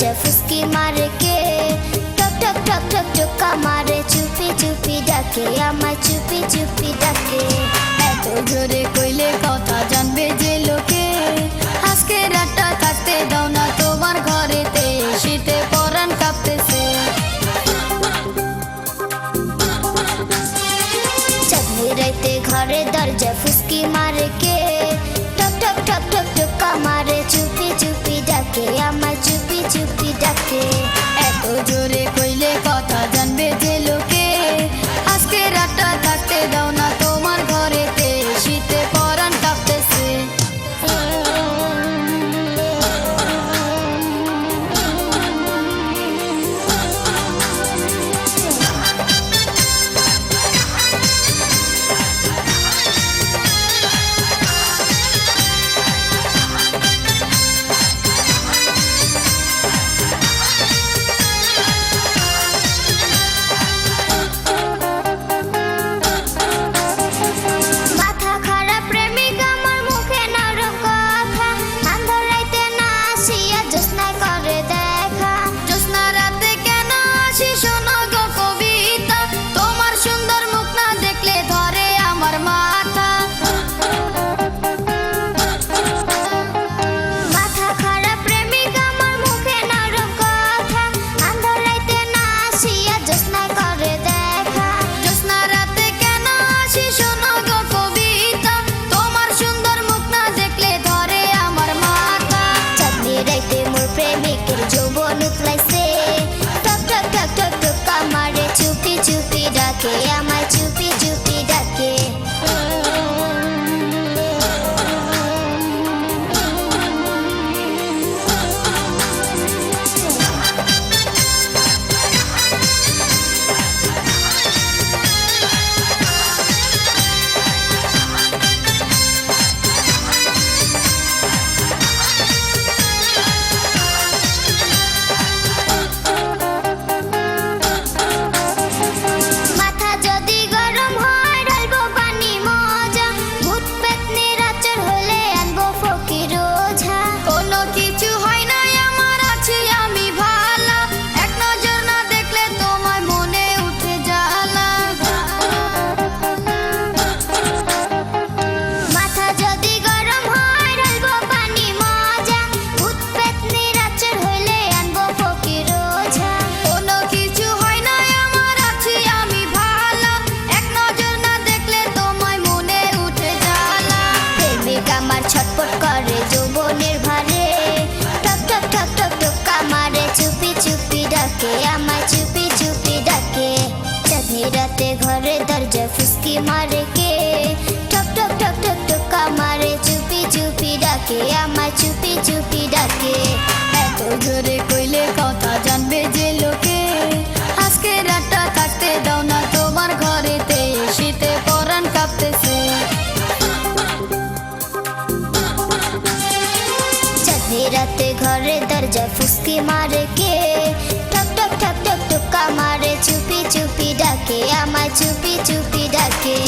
দরজা ফুসকি মারে কে, টক টক টক টক টোকা মারে, চুপি চুপি ডাকে আমায়, চুপি চুপি ডাকে। এত জোরে কইলে কথা জানবে যে লোকে, আজকে রাতটা থাকতে দাও না তোমার ঘরেতে, শীতে পরাণ কাঁপতেছে। চাঁদনি রাইতে ঘরে দরজা ফুসকি মারে কে, টক টক টক টক টোকা মারে, চুপি চুপি ডাকে আমায়, চুপি চুপি ডাকে। এত জোরে কইলে কথা জানবে যে লোকে, আজকে রাতটা থাকতে দাও না তোমার ঘরেতে, শীতে পরাণ কাঁপতেছে। আমায় চুপি চুপি ডাকে। ছটপট করে যৌবনের ভারে, টক টক টক টক টোকা মারে, চুপি চুপি ডাকে আমায়, চুপি চুপি ডাকে। চাঁদনি রাতে ঘরে দরজা ফুসকি মারে কে, টক টক টক টক টোকা মারে, চুপি চুপি ডাকে আমায়, চুপি চুপি ডাকে। এত জোরে কইলে কথা জানবে যে লোকে, আজকে রাতটা থাকতে দাও না তোমার ঘরেতে, শীতে পরাণ কাঁপতেছে। রাতে ঘরে দরজা ফুসকি মারে কে, টক টক টক টক টোকা মারে, চুপি চুপি ডাকে আমায়, চুপি চুপি ডাকে।